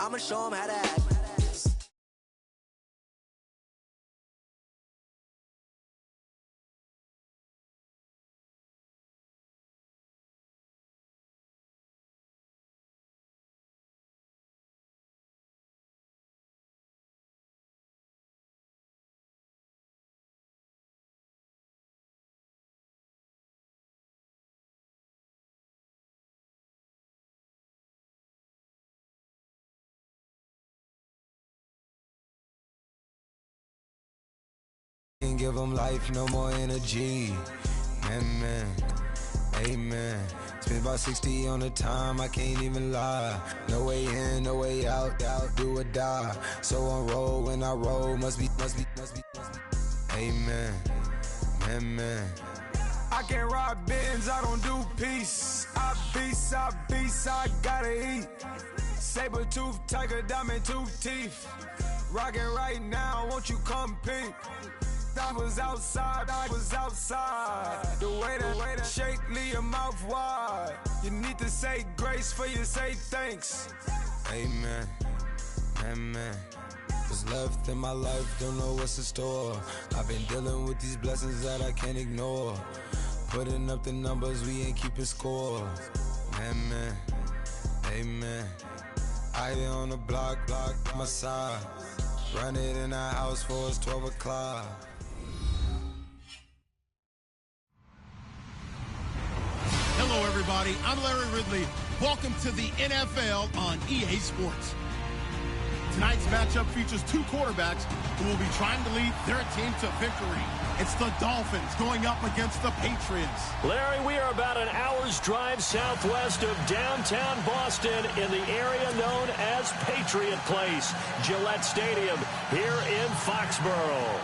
I'ma show them how to act. Give them life, no more energy. Amen, amen. Spent about 60 on the time, I can't even lie. No way in, no way out, do or die. So on roll, when I roll, must be. Amen, amen. I can't ride Benz, I don't do peace. I beast, I gotta eat. Saber tooth, tiger, diamond tooth teeth. Rockin' right now, won't you come peep? I was outside. The way that shake, leave your mouth wide. You need to say grace for you say thanks. Amen, amen. What's left in my life, don't know what's in store. I've been dealing with these blessings that I can't ignore. Putting up the numbers, we ain't keeping score. Amen, amen. I here on the block, my side. Run it in our house for us 12 o'clock. Hello, everybody. I'm Larry Ridley. Welcome to the NFL on EA Sports. Tonight's matchup features two quarterbacks who will be trying to lead their team to victory. It's the Dolphins going up against the Patriots. Larry, we are about an hour's drive southwest of downtown Boston in the area known as Patriot Place, Gillette Stadium here in Foxborough.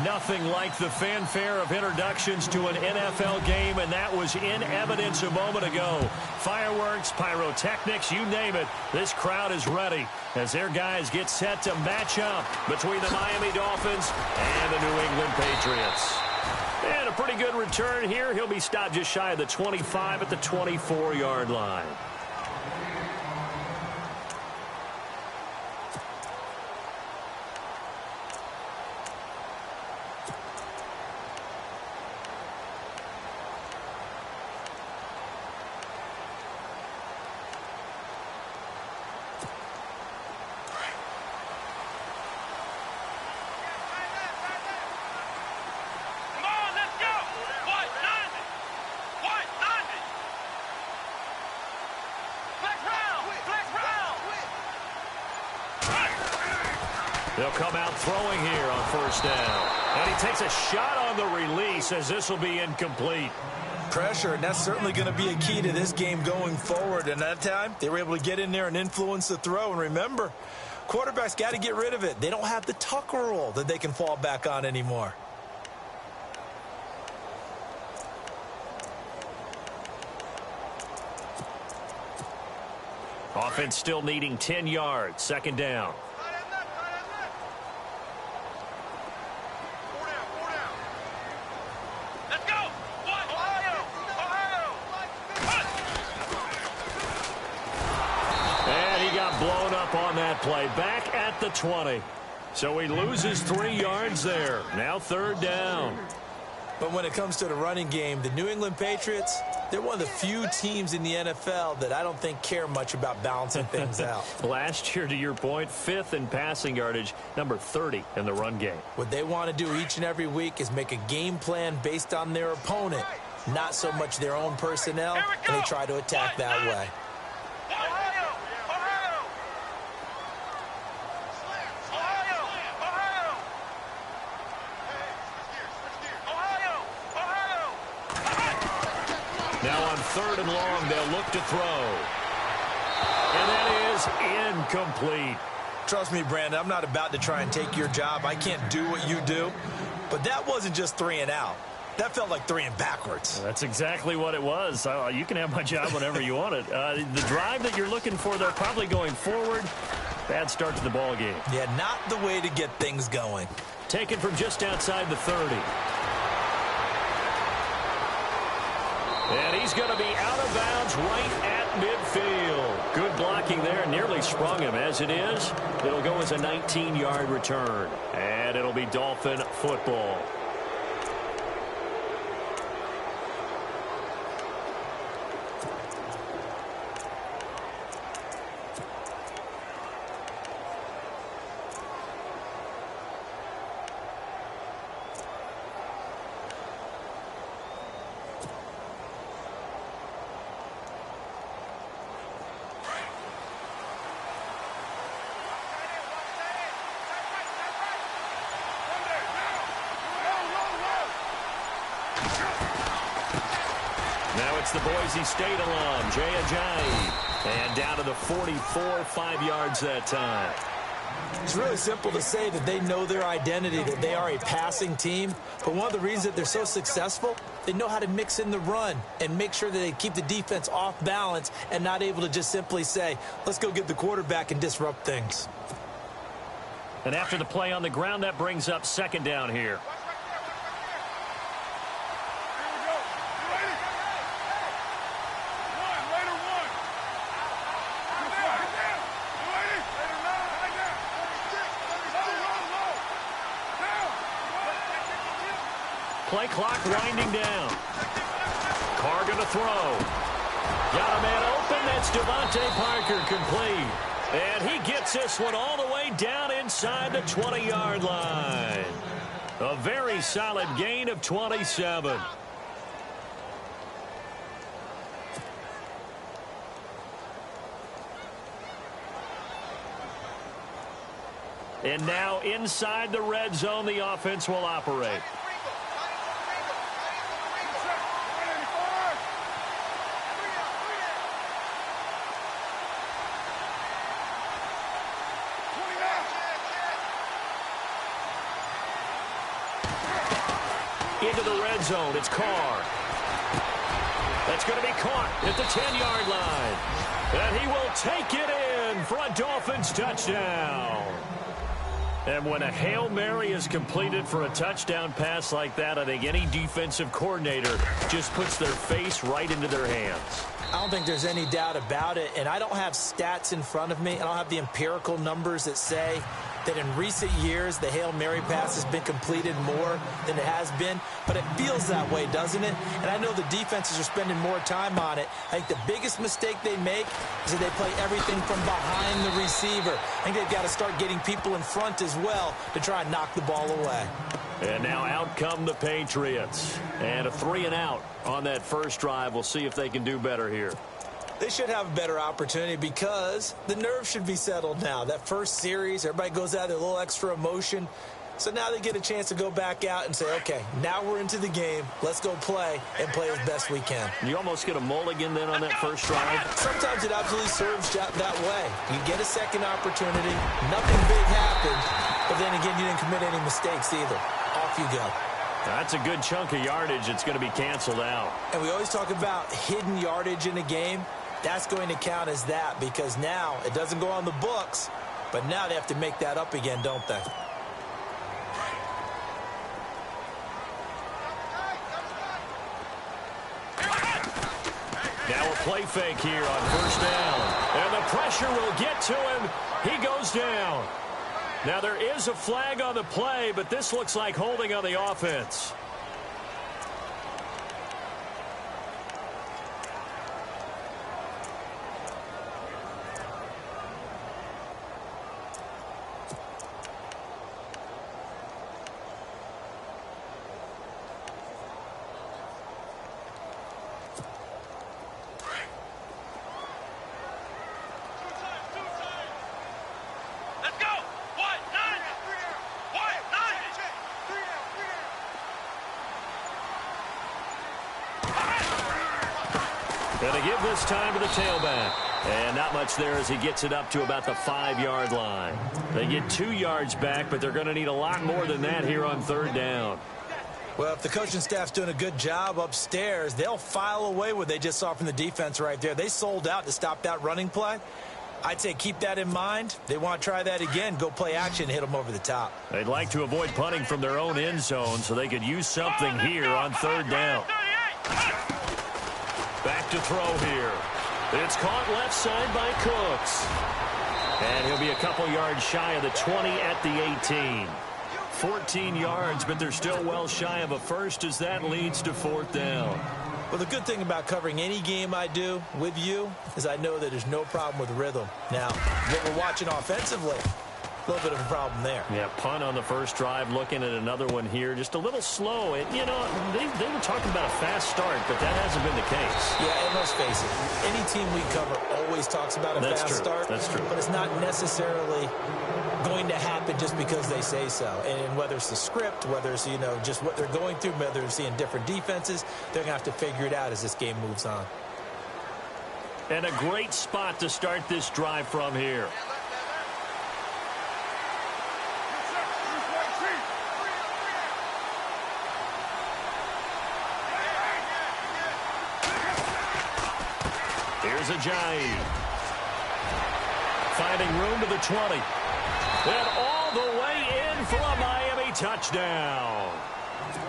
Nothing like the fanfare of introductions to an NFL game, and that was in evidence a moment ago. Fireworks, pyrotechnics, you name it. This crowd is ready as their guys get set to match up between the Miami Dolphins and the New England Patriots. And a pretty good return here. He'll be stopped just shy of the 25 at the 24-yard line. They'll come out throwing here on first down. And he takes a shot on the release as this will be incomplete. Pressure, and that's certainly going to be a key to this game going forward. And that time, they were able to get in there and influence the throw. And remember, quarterbacks got to get rid of it. They don't have the tuck rule that they can fall back on anymore. Offense still needing 10 yards. Second down. Blown up on that play, back at the 20. So he loses 3 yards there. Now third down. But when it comes to the running game, the New England Patriots, they're one of the few teams in the NFL that I don't think care much about balancing things out. Last year, to your point, 5th in passing yardage, number 30 in the run game. What they want to do each and every week is make a game plan based on their opponent, not so much their own personnel, and they try to attack that way. Now on third and long, they'll look to throw. And that is incomplete. Trust me, Brandon, I'm not about to try and take your job. I can't do what you do. But that wasn't just 3 and out. That felt like 3 and backwards. Well, that's exactly what it was. You can have my job whenever you want it. The drive that you're looking for, they're probably going forward. Bad start to the ball game. Yeah, not the way to get things going. Taken from just outside the 30. And he's going to be out of bounds right at midfield. Good blocking there. Nearly sprung him. As it is, it'll go as a 19-yard return. And it'll be Dolphin football. Now it's the Boise State alum, Jay Ajayi. And down to the 44, 5 yards that time. It's really simple to say that they know their identity, that they are a passing team. But one of the reasons that they're so successful, they know how to mix in the run and make sure that they keep the defense off balance and not able to just simply say, let's go get the quarterback and disrupt things. And after the play on the ground, that brings up second down here. Play clock winding down. Carr going to throw. Got a man open. That's Devontae Parker complete. And he gets this one all the way down inside the 20-yard line. A very solid gain of 27. And now inside the red zone, the offense will operate. Into the red zone, it's Carr. That's going to be caught at the 10-yard line. And he will take it in for a Dolphins touchdown. And when a Hail Mary is completed for a touchdown pass like that, I think any defensive coordinator just puts their face right into their hands. I don't think there's any doubt about it, and I don't have stats in front of me. I don't have the empirical numbers that say that in recent years the Hail Mary pass has been completed more than it has been, but it feels that way, doesn't it? And I know the defenses are spending more time on it. I think the biggest mistake they make is that they play everything from behind the receiver. I think they've got to start getting people in front as well to try and knock the ball away. And now out come the Patriots. And a 3-and-out on that first drive. We'll see if they can do better here. They should have a better opportunity because the nerves should be settled now. That first series, everybody goes out there, a little extra emotion. So now they get a chance to go back out and say, okay, now we're into the game. Let's go play and play as best we can. You almost get a mulligan then on that first drive? Sometimes it absolutely serves that way. You get a second opportunity. Nothing big happened. But then again, you didn't commit any mistakes either. Off you go. That's a good chunk of yardage. It's going to be canceled out. And we always talk about hidden yardage in a game. That's going to count as that because now it doesn't go on the books, but now they have to make that up again, don't they? Now a play fake here on first down. And the pressure will get to him. He goes down. Now there is a flag on the play, but this looks like holding on the offense. Going to give this time to the tailback. And not much there as he gets it up to about the 5-yard line. They get 2 yards back, but they're going to need a lot more than that here on third down. Well, if the coaching staff's doing a good job upstairs, they'll file away what they just saw from the defense right there. They sold out to stop that running play. I'd say keep that in mind. They want to try that again, go play action, hit them over the top. They'd like to avoid punting from their own end zone so they could use something here on third down. Back to throw here. It's caught left side by Cooks. And he'll be a couple yards shy of the 20 at the 18. 14 yards, but they're still well shy of a first as that leads to 4th down. Well, the good thing about covering any game I do with you is I know that there's no problem with rhythm. Now, what we're watching offensively, a little bit of a problem there. Yeah, punt on the first drive, looking at another one here. Just a little slow. And, you know, they were talking about a fast start, but that hasn't been the case. Yeah, and let's face it, any team we cover always talks about a fast start. That's true. But it's not necessarily going to happen just because they say so. And whether it's the script, whether it's, you know, just what they're going through, whether they're seeing different defenses, they're going to have to figure it out as this game moves on. And a great spot to start this drive from here. Here's Ajayi. Finding room to the 20. And all the way in for a Miami touchdown.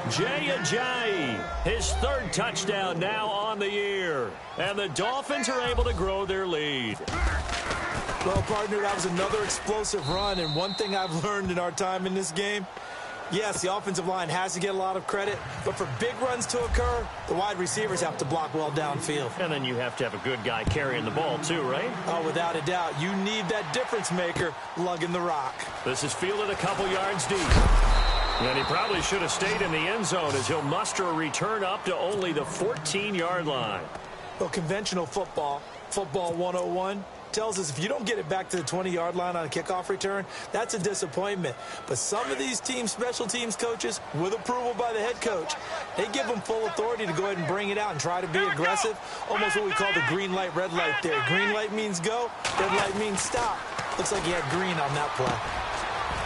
Jay Ajayi, his 3rd touchdown now on the year. And the Dolphins are able to grow their lead. Well, partner, that was another explosive run. And one thing I've learned in our time in this game, yes, the offensive line has to get a lot of credit, but for big runs to occur, the wide receivers have to block well downfield. And then you have to have a good guy carrying the ball too, right? Oh, without a doubt. You need that difference maker lugging the rock. This is fielded a couple yards deep. And he probably should have stayed in the end zone as he'll muster a return up to only the 14-yard line. Well, conventional football 101, tells us if you don't get it back to the 20-yard line on a kickoff return, that's a disappointment. But some of these teams, special teams coaches, with approval by the head coach, they give them full authority to go ahead and bring it out and try to be aggressive. Almost what we call the green light, red light theory. Green light means go, red light means stop. Looks like he had green on that play.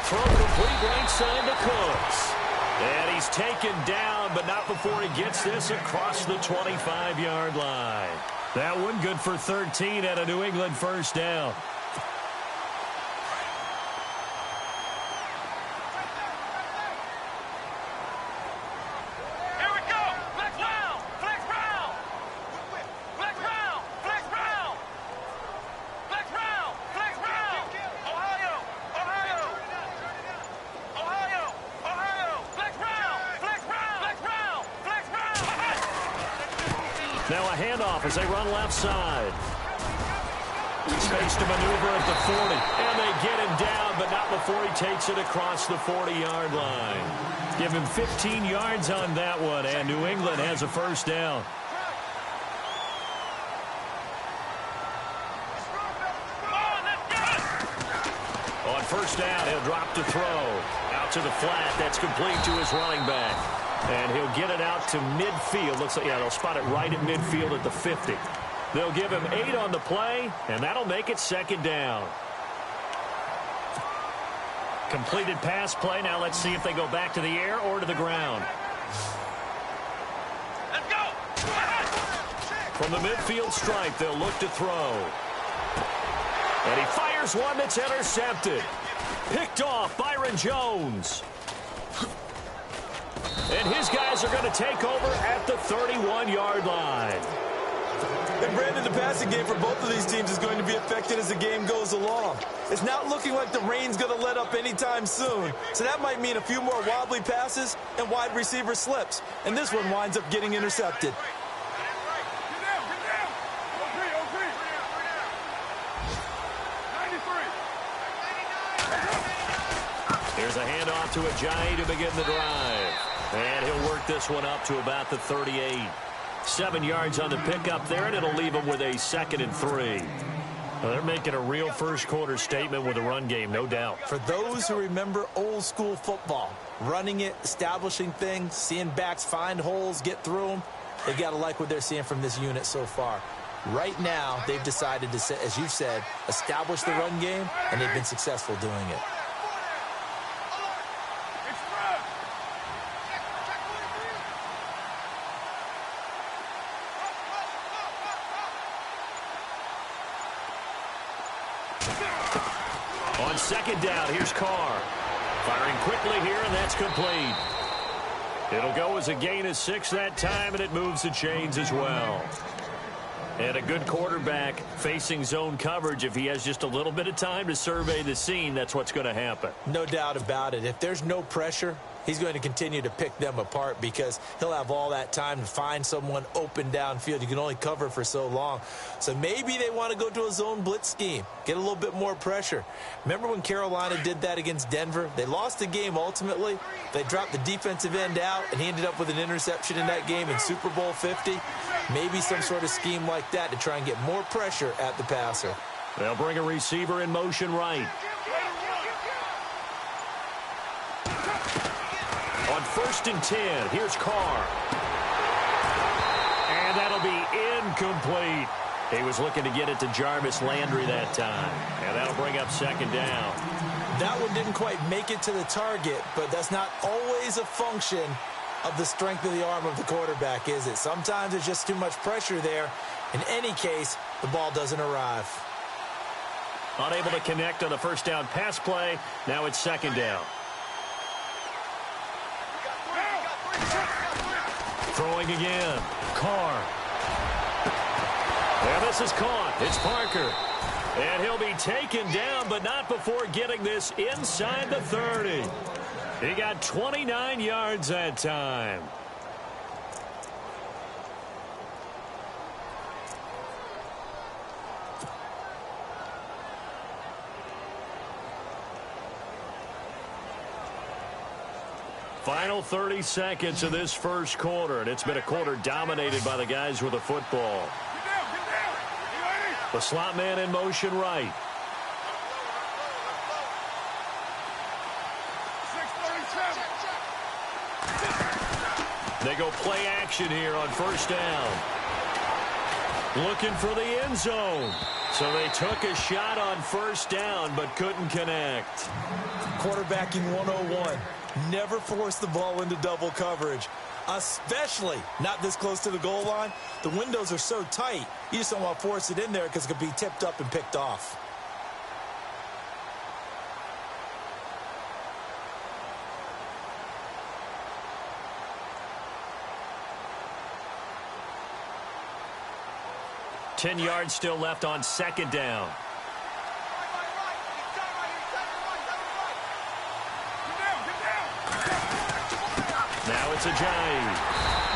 Throw complete right side to Cooks. And he's taken down, but not before he gets this across the 25-yard line. That one good for 13 at a New England first down. Here we go. Flex Brown. Flex Brown. Flex Brown. Flex Brown. Flex Brown. Flex Brown. Ohio. Ohio. Ohio. Ohio. Flex Brown. Flex Brown. Flex Brown. Flex Brown. Now a handoff as they run left side. Space to maneuver at the 40. And they get him down, but not before he takes it across the 40-yard line. Give him 15 yards on that one, and New England has a first down. On first down, he'll drop to throw. Out to the flat. That's complete to his running back. And he'll get it out to midfield. Looks like, yeah, they'll spot it right at midfield at the 50. They'll give him 8 on the play, and that'll make it second down. Completed pass play. Now let's see if they go back to the air or to the ground. Let's go. From the midfield stripe, they'll look to throw. And he fires one that's intercepted. Picked off Byron Jones. And his guys are going to take over at the 31-yard line. And Brandon, the passing game for both of these teams is going to be affected as the game goes along. It's not looking like the rain's going to let up anytime soon. So that might mean a few more wobbly passes and wide receiver slips. And this one winds up getting intercepted. Here's a handoff to Ajayi to begin the drive. And he'll work this one up to about the 38. 7 yards on the pickup there, and it'll leave him with a 2nd and 3. Well, they're making a real first-quarter statement with a run game, no doubt. For those who remember old-school football, running it, establishing things, seeing backs find holes, get through them, they've got to like what they're seeing from this unit so far. Right now, they've decided to, as you've said, establish the run game, and they've been successful doing it. On second down, here's Carr. Firing quickly here, and that's complete. It'll go as a gain of 6 that time, and it moves the chains as well. And a good quarterback facing zone coverage, if he has just a little bit of time to survey the scene, that's what's going to happen. No doubt about it. If there's no pressure, he's going to continue to pick them apart because he'll have all that time to find someone open downfield. You can only cover for so long. So maybe they want to go to a zone blitz scheme, get a little bit more pressure. Remember when Carolina did that against Denver? They lost the game ultimately. They dropped the defensive end out, and he ended up with an interception in that game in Super Bowl 50. Maybe some sort of scheme like that to try and get more pressure at the passer. They'll bring a receiver in motion right. On 1st and 10, here's Carr. And that'll be incomplete. He was looking to get it to Jarvis Landry that time. And that'll bring up 2nd down. That one didn't quite make it to the target, but that's not always a function of the strength of the arm of the quarterback, is it? Sometimes there's just too much pressure there. In any case, the ball doesn't arrive. Unable to connect on the 1st down pass play. Now it's 2nd down. Throwing again. Carr. And this is caught. It's Parker. And he'll be taken down, but not before getting this inside the 30. He got 29 yards that time. Final 30 seconds of this first quarter, and it's been a quarter dominated by the guys with the football. The slot man in motion right. They go play action here on 1st down. Looking for the end zone. So they took a shot on 1st down, but couldn't connect. Quarterbacking 101. Never force the ball into double coverage, especially not this close to the goal line. The windows are so tight, you just don't want to force it in there because it could be tipped up and picked off. Ten yards still left on 2nd down. Now it's Ajayi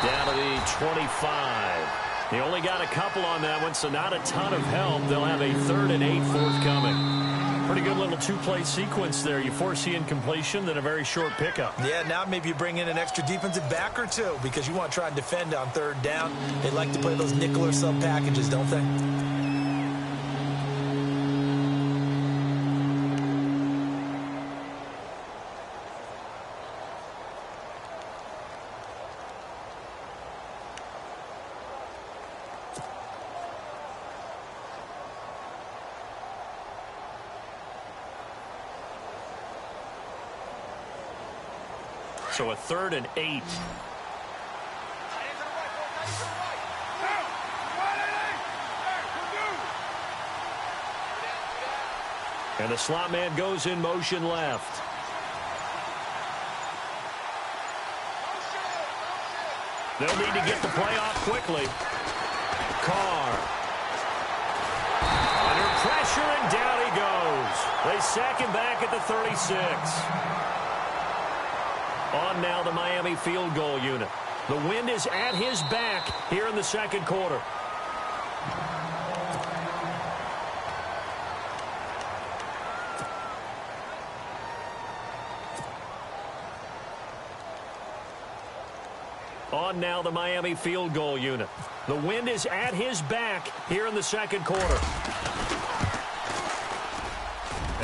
down to the 25. He only got a couple on that one, so not a ton of help. They'll have a 3rd and 8 forthcoming. Pretty good little 2-play sequence there. You force the incompletion, then a very short pickup. Yeah, now maybe you bring in an extra defensive back or two because you want to try and defend on 3rd down. They like to play those nickel or sub packages, don't they? So a 3rd and 8. And the slot man goes in motion left. They'll need to get the play off quickly. Carr. Under pressure, and down he goes. They sack him back at the 36. On now the Miami field goal unit. The wind is at his back here in the 2nd quarter. On now the Miami field goal unit. The wind is at his back here in the 2nd quarter.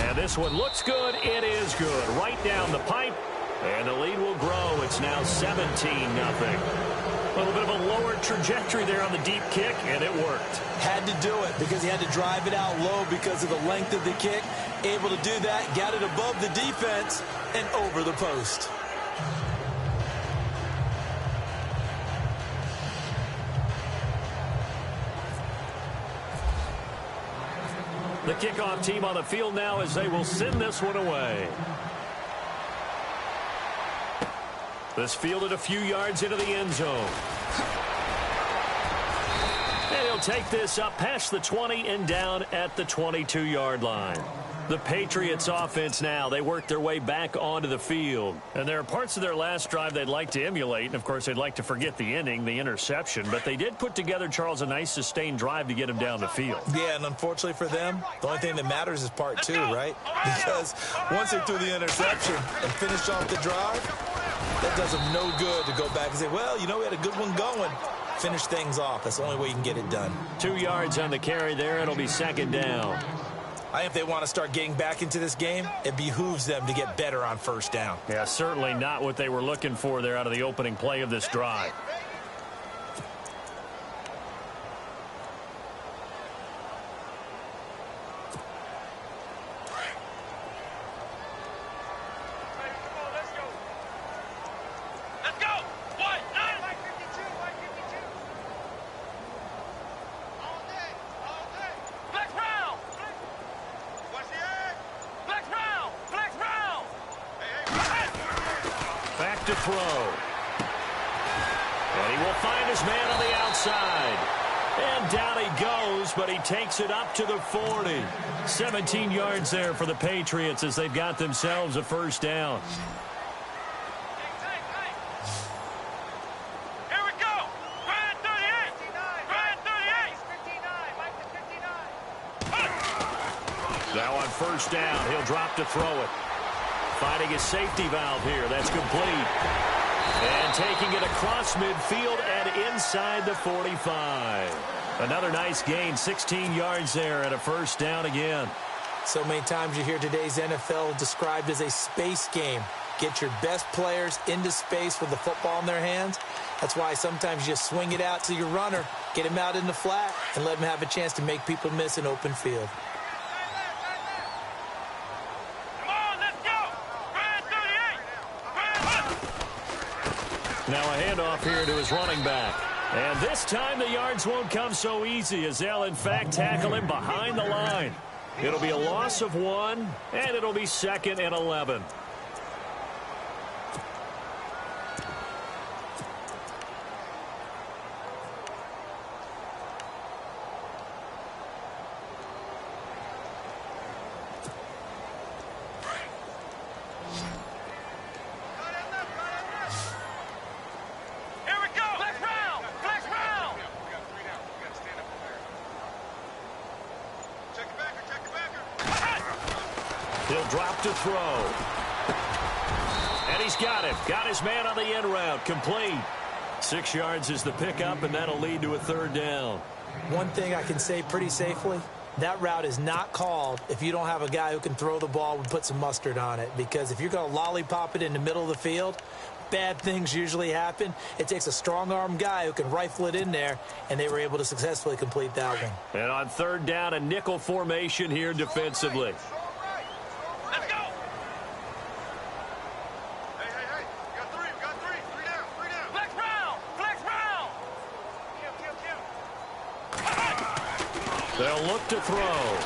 And this one looks good. It is good. Right down the pipe. And the lead will grow. It's now 17-0. A little bit of a lower trajectory there on the deep kick, and it worked. Had to do it because he had to drive it out low because of the length of the kick. Able to do that, got it above the defense and over the post. The kickoff team on the field now as they will send this one away. This fielded a few yards into the end zone. And he'll They'll take this up past the 20 and down at the 22-yard line. The Patriots offense now, they work their way back onto the field. And there are parts of their last drive they'd like to emulate. And, of course, they'd like to forget the inning, the interception. But they did put together, Charles, a nice sustained drive to get him down the field. Yeah, and unfortunately for them, the only thing that matters is part two, right? Because once they threw the interception and finished off the drive, that does them no good to go back and say, well, you know, we had a good one going. Finish things off. That's the only way you can get it done. 2 yards on the carry there. It'll be second down. I think if they want to start getting back into this game, it behooves them to get better on first down. Yeah, certainly not what they were looking for there out of the opening play of this drive. To throw. And he will find his man on the outside. And down he goes, but he takes it up to the 40. 17 yards there for the Patriots as they've got themselves a first down. Here we go. Brad 38. Brad 38. Now on first down, he'll drop to throw it. Finding his safety valve here. That's complete. And taking it across midfield and inside the 45. Another nice gain, 16 yards there and a first down again. So many times you hear today's NFL described as a space game. Get your best players into space with the football in their hands. That's why sometimes you just swing it out to your runner, get him out in the flat, and let him have a chance to make people miss an open field. Now a handoff here to his running back. And this time the yards won't come so easy as they'll, in fact, tackle him behind the line. It'll be a loss of 1, and it'll be 2nd and 11. He'll drop to throw. And he's got it. Got his man on the end route. Complete. 6 yards is the pickup, and that'll lead to a third down. One thing I can say pretty safely, that route is not called if you don't have a guy who can throw the ball and put some mustard on it. Because if you're going to lollipop it in the middle of the field, bad things usually happen. It takes a strong-arm guy who can rifle it in there, and they were able to successfully complete that one. And on third down, a nickel formation here defensively. They'll look to throw.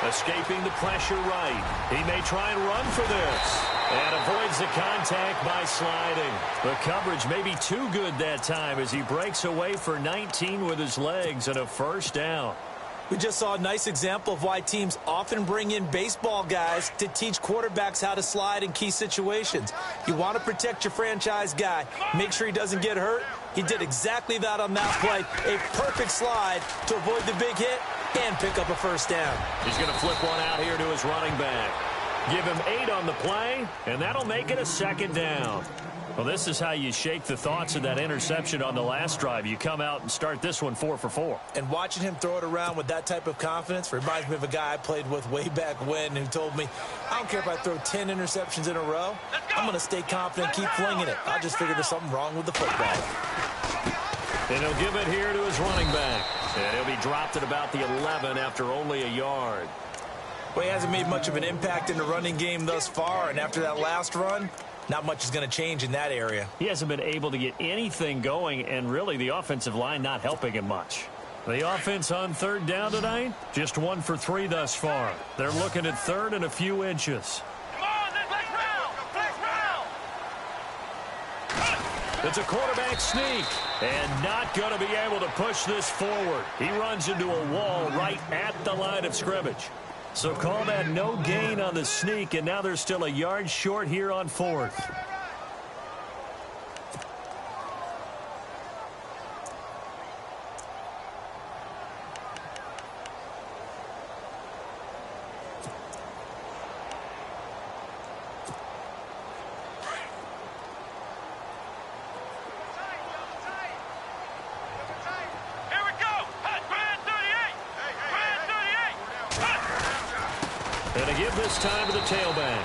Escaping the pressure right. He may try and run for this. And avoids the contact by sliding. The coverage may be too good that time as he breaks away for 19 with his legs and a first down. We just saw a nice example of why teams often bring in baseball guys to teach quarterbacks how to slide in key situations. You want to protect your franchise guy. Make sure he doesn't get hurt. He did exactly that on that play. A perfect slide to avoid the big hit and pick up a first down. He's going to flip one out here to his running back. Give him 8 on the play, and that'll make it a second down. Well, this is how you shake the thoughts of that interception on the last drive. You come out and start this one 4 for 4. And watching him throw it around with that type of confidence reminds me of a guy I played with way back when who told me, I don't care if I throw 10 interceptions in a row. I'm going to stay confident, keep flinging it. I just figured there's something wrong with the football. And he'll give it here to his running back. And he'll be dropped at about the 11 after only a yard. Well, he hasn't made much of an impact in the running game thus far, and after that last run, not much is going to change in that area. He hasn't been able to get anything going, and really the offensive line not helping him much. The offense on third down tonight, just 1 for 3 thus far. They're looking at third and a few inches. Come on, let's flex round. Flex round. It's a quarterback sneak, and not going to be able to push this forward. He runs into a wall right at the line of scrimmage. So call that no gain on the sneak, and now they're still a yard short here on 4th. And to give this time to the tailback.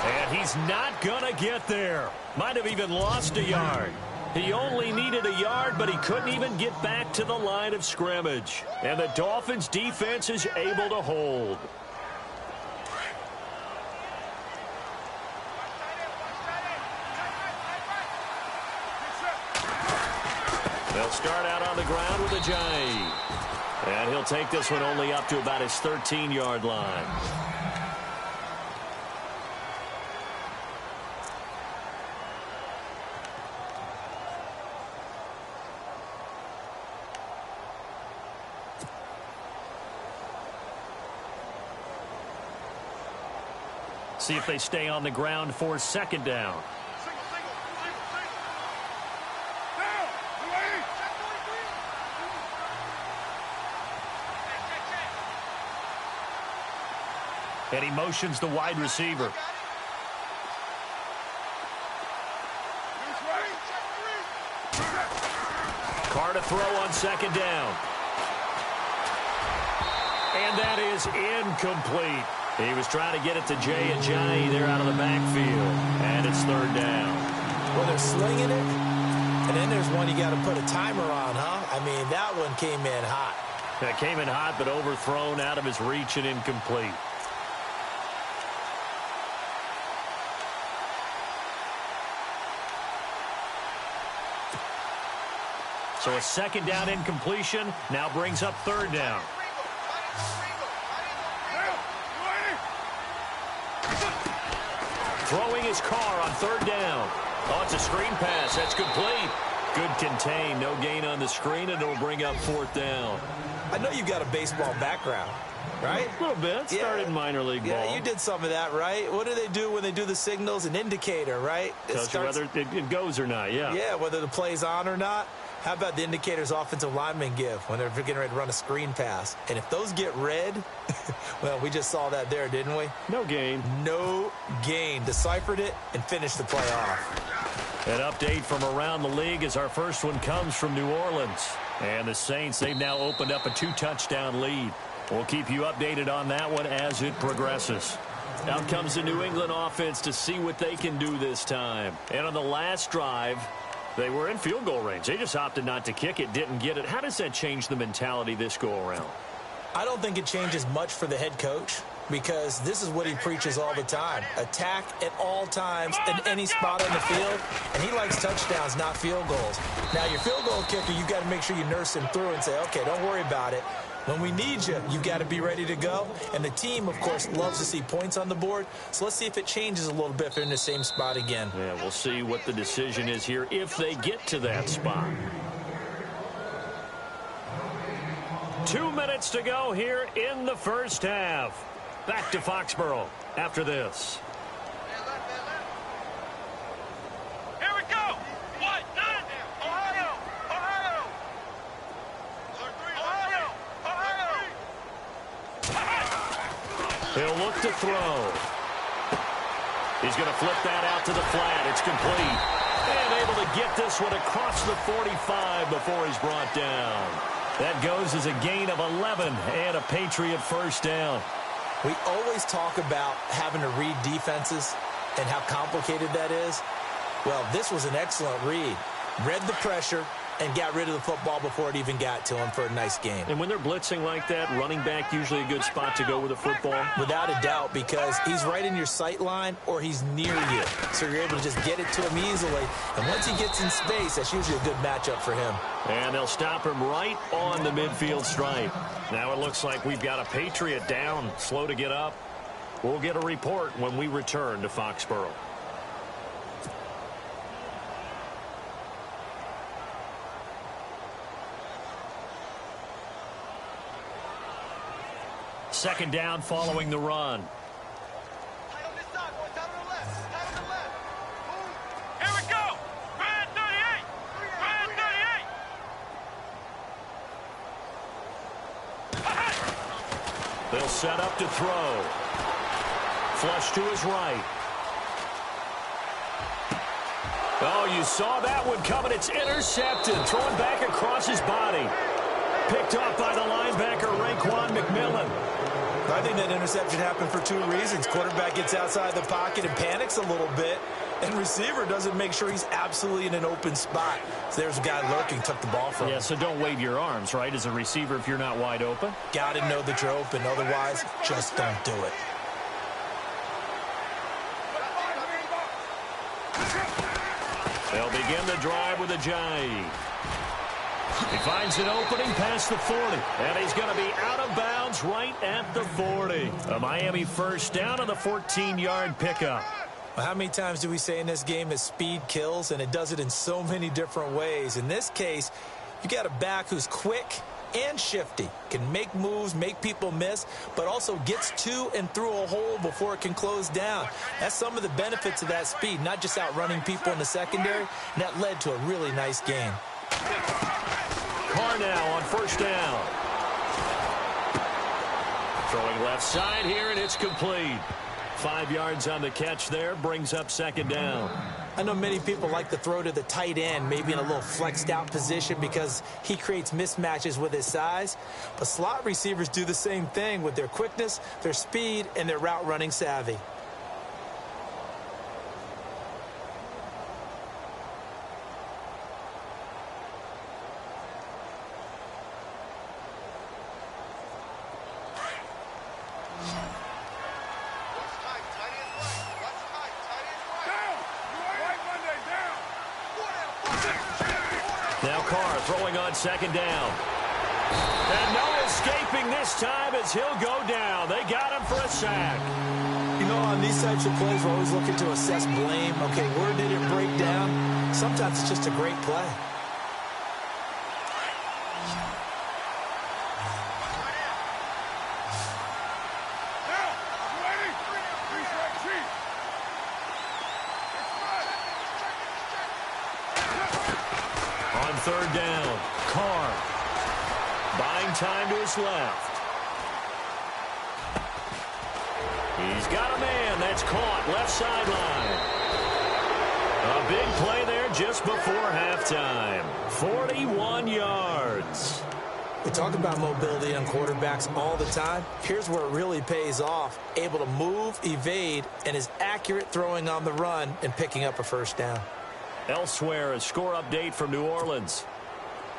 And he's not going to get there. Might have even lost a yard. He only needed a yard, but he couldn't even get back to the line of scrimmage. And the Dolphins defense is able to hold. They'll start out on the ground with a Ajayi. And he'll take this one only up to about his 13-yard line. See if they stay on the ground for 2nd down. And he motions the wide receiver. Carr to throw on 2nd down. And that is incomplete. He was trying to get it to Ajayi there out of the backfield. And it's 3rd down. Well, they're slinging it. And then there's one you got to put a timer on, huh? I mean, that one came in hot. That came in hot, but overthrown, out of his reach and incomplete. So a 2nd down incompletion now brings up 3rd down. Throwing his Carr on 3rd down. Oh, it's a screen pass. That's complete. Good contain. No gain on the screen, and it'll bring up 4th down. I know you've got a baseball background, right? A little bit. Started in minor league ball. Yeah, you did some of that, right? What do they do when they do the signals? An indicator, right? Tells you whether it goes or not, yeah. Yeah, whether the play's on or not. How about the indicators offensive linemen give when they're getting ready to run a screen pass? And if those get red, well, we just saw that there, didn't we? No gain. No gain. Deciphered it and finished the play off. An update from around the league as our first one comes from New Orleans. And the Saints, they've now opened up a 2-touchdown lead. We'll keep you updated on that one as it progresses. Out comes the New England offense to see what they can do this time. And on the last drive, they were in field goal range. They just opted not to kick it, didn't get it. How does that change the mentality this go-around? I don't think it changes much for the head coach because this is what he preaches all the time. Attack at all times in any spot on the field, and he likes touchdowns, not field goals. Now, your field goal kicker, you've got to make sure you nurse him through and say, okay, don't worry about it. When we need you, you've got to be ready to go. And the team, of course, loves to see points on the board. So let's see if it changes a little bit if they're in the same spot again. Yeah, we'll see what the decision is here if they get to that spot. 2 minutes to go here in the first half. Back to Foxborough after this. Here we go. What? Ohio. Ohio. He'll look to throw. He's going to flip that out to the flat. It's complete. And able to get this one across the 45 before he's brought down. That goes as a gain of 11 and a Patriot first down. We always talk about having to read defenses and how complicated that is. Well, this was an excellent read. Read the pressure and got rid of the football before it even got to him for a nice game. And when they're blitzing like that, running back usually a good spot to go with the football? Without a doubt, because he's right in your sight line or he's near you. So you're able to just get it to him easily. And once he gets in space, that's usually a good matchup for him. And they'll stop him right on the midfield stripe. Now it looks like we've got a Patriot down, slow to get up. We'll get a report when we return to Foxborough. second down following the run. Tight on this side, boys. Tight on the left. Tight on the left. Move. Here we go. Red 38. Red 38. They'll set up to throw. Flush to his right. Oh, you saw that one coming. It's intercepted. Thrown back across his body. Picked off by the linebacker, Raekwon McMillan. I think that interception happened for two reasons. Quarterback gets outside the pocket and panics a little bit, and receiver doesn't make sure he's absolutely in an open spot. So there's a guy lurking, took the ball from him. Yeah, so don't wave your arms, right, as a receiver if you're not wide open. Got to know that you're open. Otherwise, just don't do it. They'll begin the drive with a Ajayi. He finds an opening past the 40, and he's going to be out of bounds right at the 40. A Miami first down on the 14-yard pickup. Well, how many times do we say in this game that speed kills, and it does it in so many different ways? In this case, you got a back who's quick and shifty, can make moves, make people miss, but also gets to and through a hole before it can close down. That's some of the benefits of that speed, not just outrunning people in the secondary, and that led to a really nice game. Carr now on first down. Throwing left side here, and it's complete. 5 yards on the catch there, brings up second down. I know many people like to throw to the tight end, maybe in a little flexed out position because he creates mismatches with his size. But slot receivers do the same thing with their quickness, their speed, and their route running savvy. Now Carr throwing on second down. And no escaping this time as he'll go down. They got him for a sack. You know, on these types of plays, we're always looking to assess blame. Okay, where did it break down? Sometimes it's just a great play. Third down, Carr buying time to his left. He's got a man that's caught left sideline. A big play there just before halftime. 41 yards. We talk about mobility on quarterbacks all the time. Here's where it really pays off. Able to move, evade, and is accurate throwing on the run and picking up a first down. Elsewhere, a score update from New Orleans.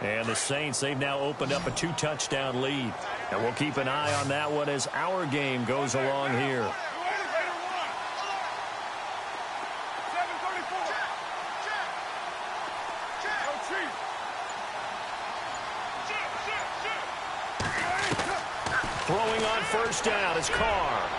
And the Saints, they've now opened up a 2-touchdown lead. And we'll keep an eye on that one as our game goes along here. Throwing on first down is Carr.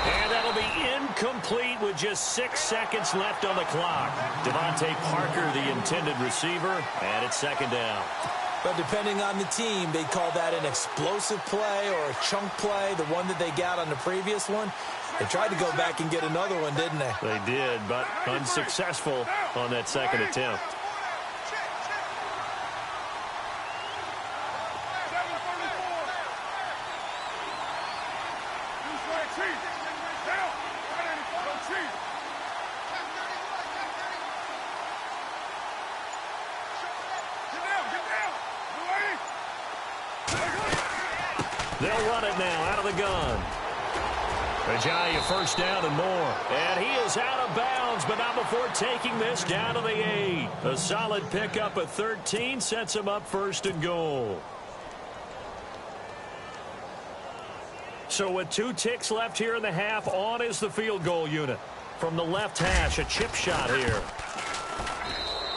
And that'll be incomplete with just 6 seconds left on the clock. Devontae Parker, the intended receiver, and it's second down. But depending on the team, they call that an explosive play or a chunk play, the one that they got on the previous one. They tried to go back and get another one, didn't they? They did, but unsuccessful on that second attempt. They'll run it now out of the gun. Ajayi first down and more. And he is out of bounds, but not before taking this down to the 8. A solid pickup at 13 sets him up first and goal. So with 2 ticks left here in the half, on is the field goal unit. From the left hash, a chip shot here.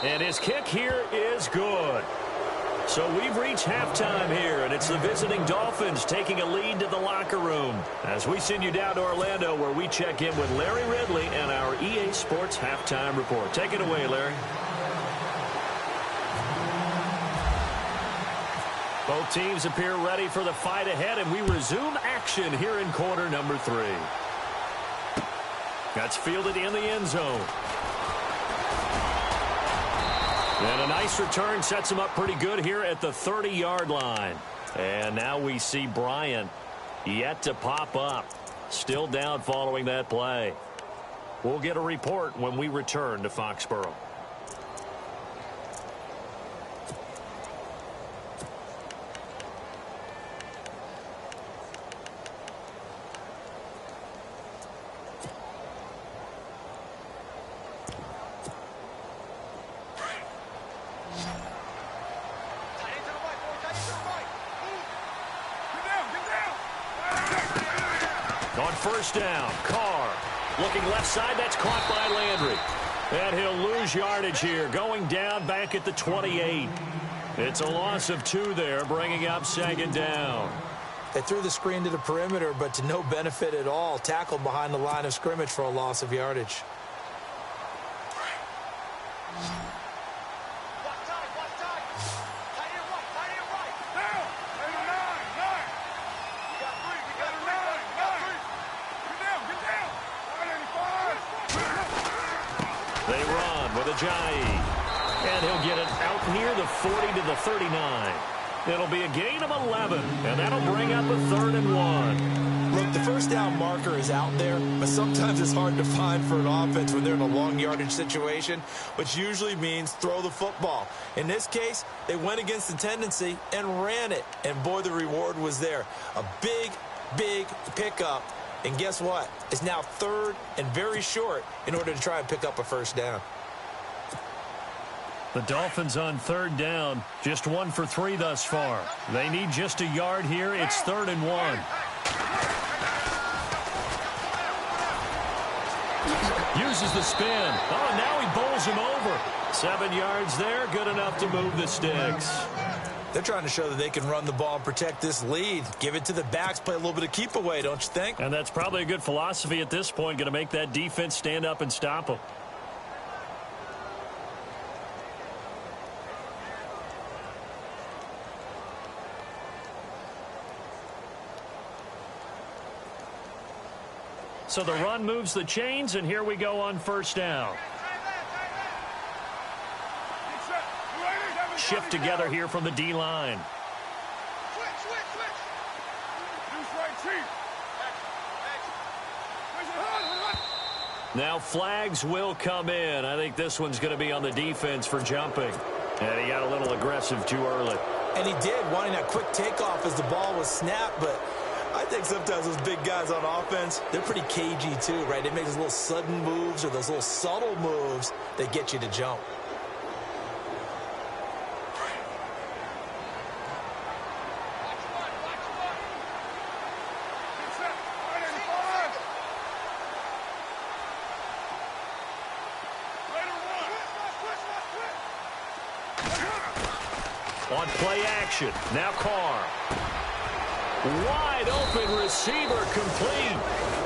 And his kick here is good. So we've reached halftime here, and it's the visiting Dolphins taking a lead to the locker room as we send you down to Orlando, where we check in with Larry Ridley and our EA Sports Halftime Report. Take it away, Larry. Both teams appear ready for the fight ahead, and we resume action here in quarter number 3. That's fielded in the end zone. And a nice return sets him up pretty good here at the 30-yard line. And now we see Bryant yet to pop up. Still down following that play. We'll get a report when we return to Foxborough. On first down, Carr looking left side. That's caught by Landry. And he'll lose yardage here, going down back at the 28. It's a loss of 2 there, bringing up second down. They threw the screen to the perimeter, but to no benefit at all. Tackled behind the line of scrimmage for a loss of yardage. They run with Ajayi. And he'll get it out near the 40 to the 39. It'll be a gain of 11, and that'll bring up a 3rd and 1. Look, the first down marker is out there, but sometimes it's hard to find for an offense when they're in a long yardage situation, which usually means throw the football. In this case, they went against the tendency and ran it, and boy, the reward was there. A big, big pickup. And guess what? It's now 3rd and very short in order to try and pick up a first down. The Dolphins on 3rd down, just 1 for 3 thus far. They need just a yard here. It's 3rd and 1. Uses the spin. Oh, now he bowls him over. 7 yards there, good enough to move the sticks. They're trying to show that they can run the ball and protect this lead. Give it to the backs, play a little bit of keep away, don't you think? And that's probably a good philosophy at this point, going to make that defense stand up and stop them. So the run moves the chains, and here we go on first down. Shift together here from the D-line. Now flags will come in. I think this one's going to be on the defense for jumping. And he got a little aggressive too early. And he did, wanting that quick takeoff as the ball was snapped, but I think sometimes those big guys on offense, they're pretty cagey too, right? They make those little sudden moves or those little subtle moves that get you to jump. On play action, now Carr. Wide open receiver complete.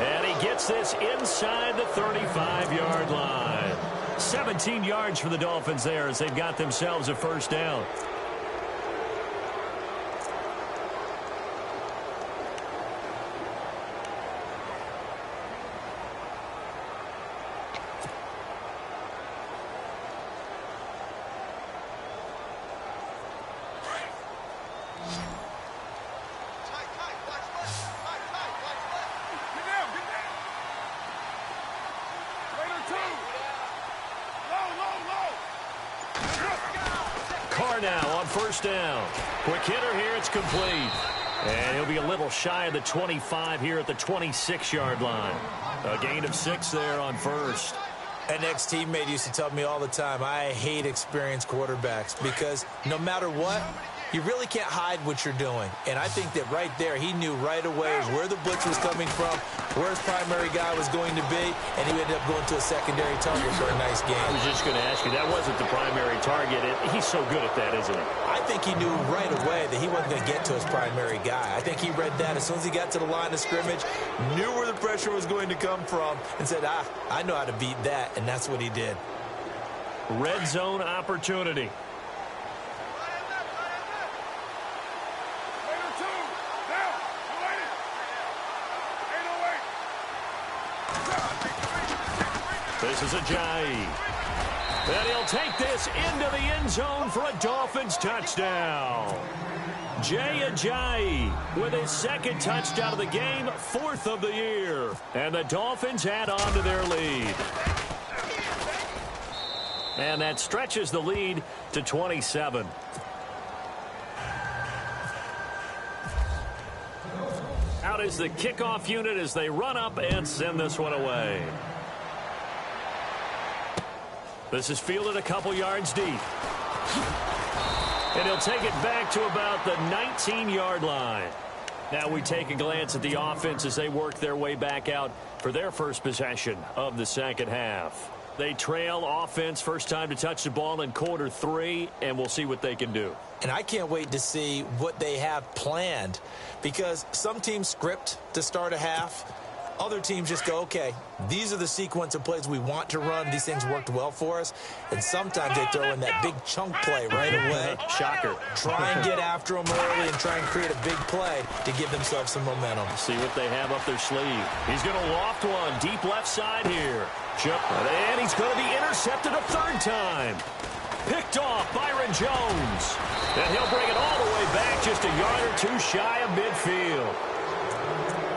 And he gets this inside the 35-yard line. 17 yards for the Dolphins there as they've got themselves a first down. Now on first down. Quick hitter here. It's complete. And he'll be a little shy of the 25 here at the 26-yard line. A gain of 6 there on first. An ex-teammate used to tell me all the time, I hate experienced quarterbacks because no matter what, you really can't hide what you're doing. And I think that right there, he knew right away where the blitz was coming from, where his primary guy was going to be, and he ended up going to a secondary target for a nice game. I was just going to ask you, that wasn't the primary target. He's so good at that, isn't he? I think he knew right away that he wasn't going to get to his primary guy. I think he read that as soon as he got to the line of scrimmage, knew where the pressure was going to come from, and said, I know how to beat that, and that's what he did. Red zone opportunity. This is Ajayi. And he'll take this into the end zone for a Dolphins touchdown. Jay Ajayi with his second touchdown of the game, 4th of the year. And the Dolphins add on to their lead. And that stretches the lead to 27. Out is the kickoff unit as they run up and send this one away. This is fielded a couple yards deep. And he'll take it back to about the 19-yard line. Now we take a glance at the offense as they work their way back out for their first possession of the second half. They trail offense, first time to touch the ball in quarter 3, and we'll see what they can do. And I can't wait to see what they have planned, because some teams script to start a half. Other teams just go, okay, these are the sequence of plays we want to run. These things worked well for us. And sometimes they throw in that big chunk play right away. Shocker. Try and get after them early and try and create a big play to give themselves some momentum. See what they have up their sleeve. He's going to loft one deep left side here. And he's going to be intercepted a third time. Picked off Byron Jones. And he'll bring it all the way back just a yard or two shy of midfield.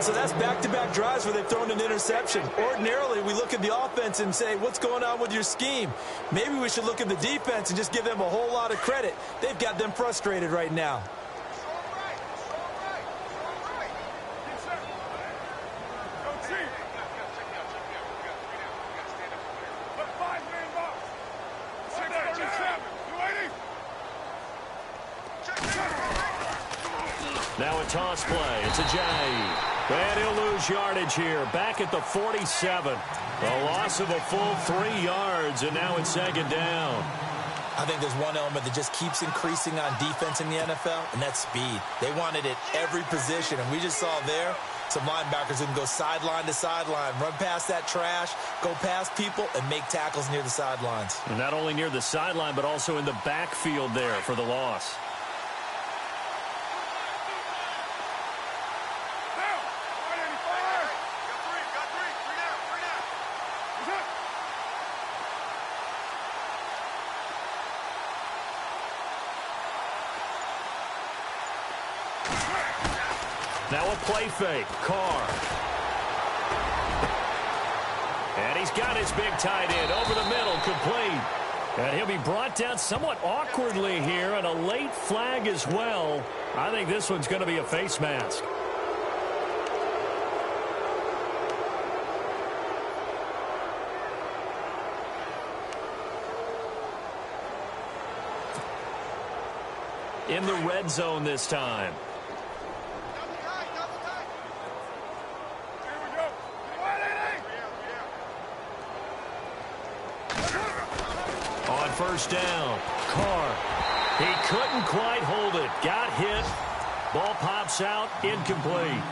So that's back-to-back drives where they've thrown an interception. Ordinarily, we look at the offense and say, what's going on with your scheme? Maybe we should look at the defense and just give them a whole lot of credit. They've got them frustrated right now. Now a toss play. It's Ajayi. And he'll lose yardage here. Back at the 47. A loss of a full 3 yards, and now it's second down. I think there's one element that just keeps increasing on defense in the NFL, and that's speed. They want it at every position, and we just saw there some linebackers who can go sideline to sideline, run past that trash, go past people, and make tackles near the sidelines. And not only near the sideline, but also in the backfield there for the loss. Now a play fake. Carr. And he's got his big tight end over the middle, complete. And he'll be brought down somewhat awkwardly here, and a late flag as well. I think this one's going to be a face mask. In the red zone this time. On first down, Carr. He couldn't quite hold it. Got hit. Ball pops out, incomplete.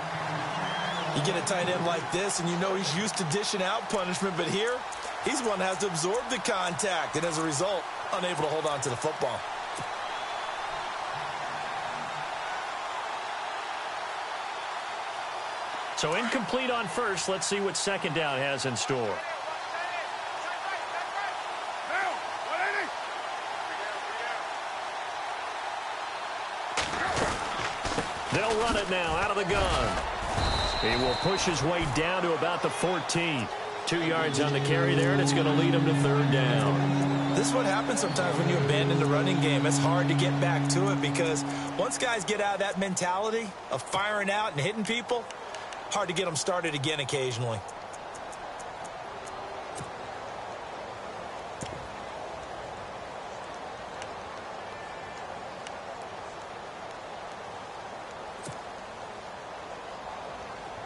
You get a tight end like this, and you know he's used to dishing out punishment, but here, he's one that has to absorb the contact, and as a result, unable to hold on to the football. So incomplete on first. Let's see what second down has in store. They'll run it now out of the gun. He will push his way down to about the 14. 2 yards on the carry there, and it's going to lead him to third down. This is what happens sometimes when you abandon the running game. It's hard to get back to it because once guys get out of that mentality of firing out and hitting people, hard to get them started again occasionally.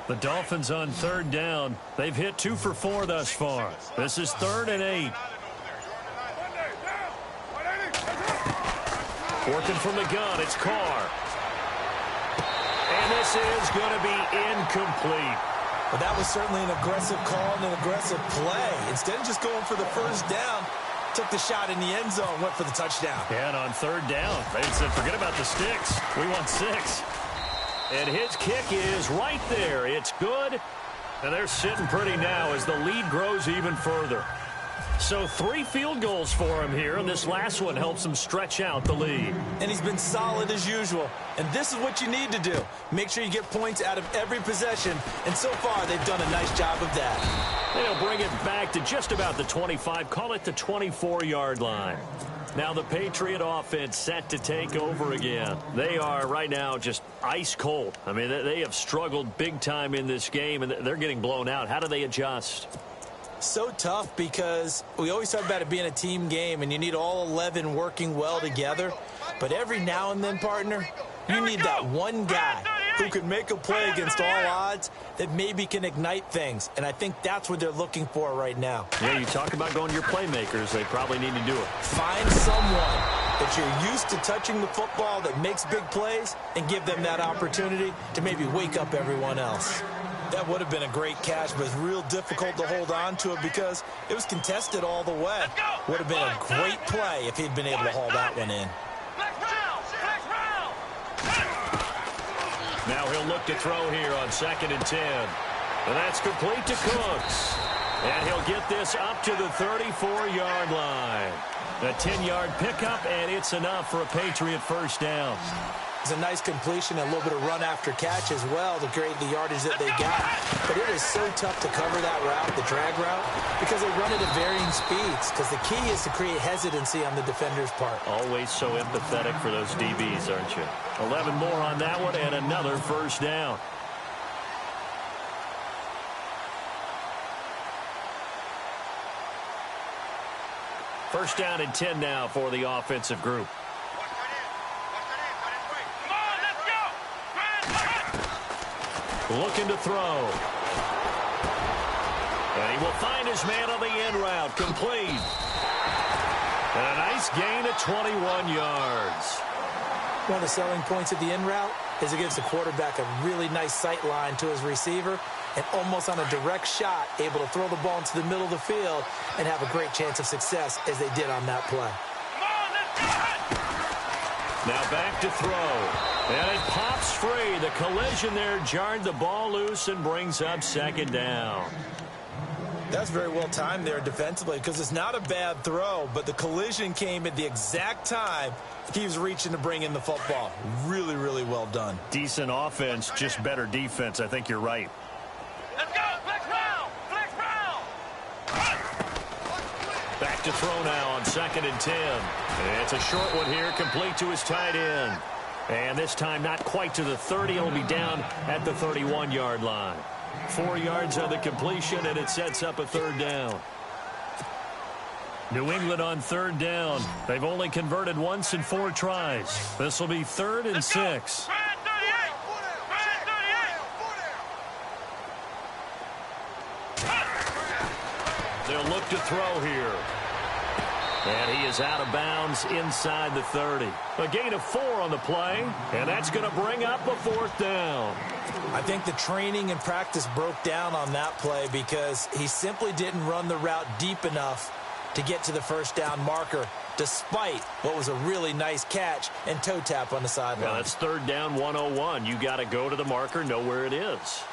The Dolphins on third down. They've hit 2 for 4 thus far. This is 3rd and 8. Working from the gun, it's Carr. And this is going to be incomplete. But that was certainly an aggressive call and an aggressive play. Instead of just going for the first down, took the shot in the end zone, went for the touchdown. Yeah, and on third down, they said, forget about the sticks. We want 6. And his kick is right there. It's good. And they're sitting pretty now as the lead grows even further. So 3 field goals for him here, and this last one helps him stretch out the lead. And he's been solid as usual. And this is what you need to do. Make sure you get points out of every possession. And so far, they've done a nice job of that. They'll bring it back to just about the 25, call it the 24-yard line. Now the Patriot offense set to take over again. They are right now just ice cold. I mean, they have struggled big time in this game, and they're getting blown out. How do they adjust? So tough because we always talk about it being a team game, and you need all 11 working well together. But every now and then, partner, you need that one guy who can make a play against all odds that maybe can ignite things. And I think that's what they're looking for right now. Yeah, you talk about going to your playmakers. They probably need to do it. Find someone that you're used to touching the football that makes big plays and give them that opportunity to maybe wake up everyone else. That would have been a great catch, but it's real difficult to hold on to it because it was contested all the way. Would have been a great play if he'd been able to haul that one in. Now he'll look to throw here on 2nd and 10. And that's complete to Cooks. And he'll get this up to the 34-yard line. A 10-yard pickup, and it's enough for a Patriot first down. It's a nice completion, a little bit of run after catch as well to create the yardage that they got. But it is so tough to cover that route, the drag route, because they run it at varying speeds. Because the key is to create hesitancy on the defender's part. Always so empathetic for those DBs, aren't you? 11 more on that one, and another first down. First down and 10 now for the offensive group. Looking to throw. And he will find his man on the end route. Complete. And a nice gain of 21 yards. One of the selling points of the end route is it gives the quarterback a really nice sight line to his receiver and almost on a direct shot able to throw the ball into the middle of the field and have a great chance of success as they did on that play. Now back to throw. And it pops free. The collision there jarred the ball loose and brings up 2nd down. That's very well timed there defensively because it's not a bad throw, but the collision came at the exact time he was reaching to bring in the football. Really, really well done. Decent offense, just better defense. I think you're right. Let's go! Flex round! Flex round! Back to throw now on 2nd and 10. It's a short one here, complete to his tight end. And this time not quite to the 30. It'll be down at the 31-yard line. 4 yards on the completion, and it sets up a 3rd down. New England on 3rd down. They've only converted once in 4 tries. This will be 3rd and 6. They'll look to throw here. And he is out of bounds inside the 30. A gain of 4 on the play, and that's going to bring up a 4th down. I think the training and practice broke down on that play because he simply didn't run the route deep enough to get to the first down marker, despite what was a really nice catch and toe tap on the sideline. Well, that's 3rd down 101. You got to go to the marker, know where it is.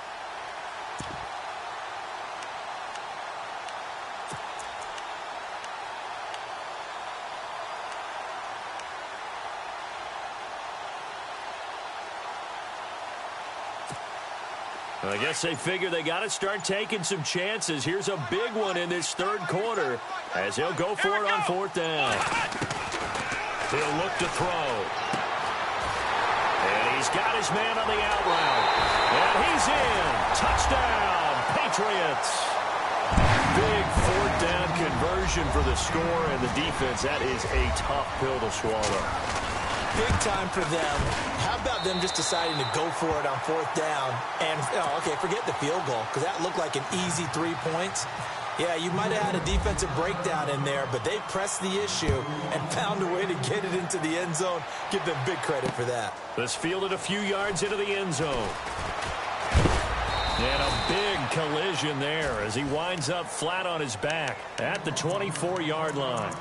I guess they figure they got to start taking some chances. Here's a big one in this 3rd quarter as he'll go for it on 4th down. He'll look to throw. And he's got his man on the out route. And he's in. Touchdown, Patriots. Big 4th down conversion for the score and the defense. That is a tough pill to swallow. Big time for them. How about them just deciding to go for it on 4th down? And, okay, forget the field goal, because that looked like an easy 3 points. Yeah, you might have had a defensive breakdown in there, but they pressed the issue and found a way to get it into the end zone. Give them big credit for that. This fielded a few yards into the end zone. And a big collision there as he winds up flat on his back at the 24-yard line.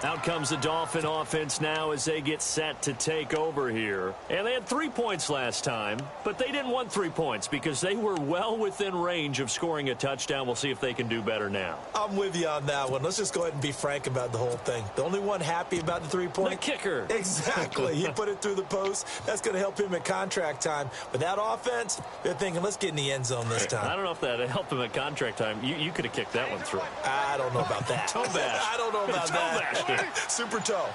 Out comes the Dolphin offense now as they get set to take over here. And they had 3 points last time, but they didn't want 3 points because they were well within range of scoring a touchdown. We'll see if they can do better now. I'm with you on that one. Let's just go ahead and be frank about the whole thing. The only one happy about the 3-point? The kicker. Exactly. He put it through the post. That's going to help him at contract time. But that offense, they're thinking, let's get in the end zone this time. I don't know if that helped him at contract time. You could have kicked that one through. I don't know about that. Toe bash. I don't know about Toe that. bashed it. Super toe.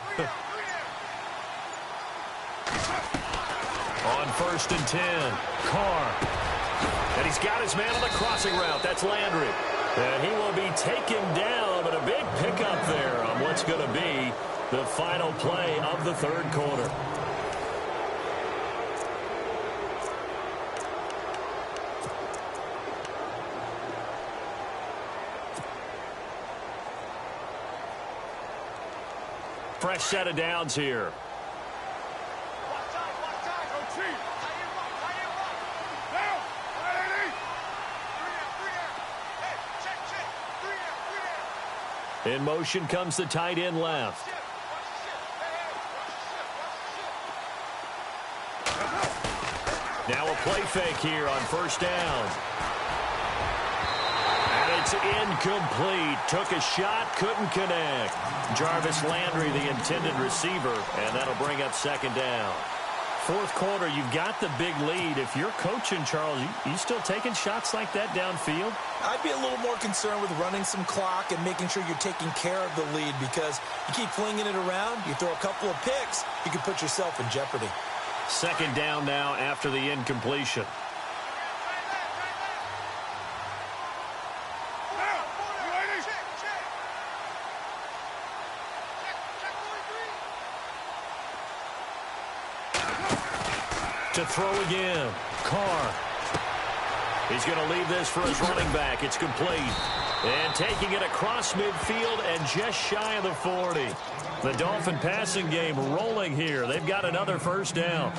On 1st and 10, Carr. And he's got his man on the crossing route. That's Landry. And he will be taken down, but a big pickup there on what's going to be the final play of the third quarter. Fresh set of downs here. In motion comes the tight end left. Now a play fake here on 1st down. And it's incomplete. Took a shot, couldn't connect. Jarvis Landry, the intended receiver, and that'll bring up 2nd down. Fourth quarter, you've got the big lead. If you're coaching, Charles, you still taking shots like that downfield? I'd be a little more concerned with running some clock and making sure you're taking care of the lead, because you keep flinging it around, you throw a couple of picks, you can put yourself in jeopardy. 2nd down now after the incompletion. To throw again, Carr. He's going to leave this for his running back. It's complete. And taking it across midfield and just shy of the 40. The Dolphin passing game rolling here. They've got another 1st down.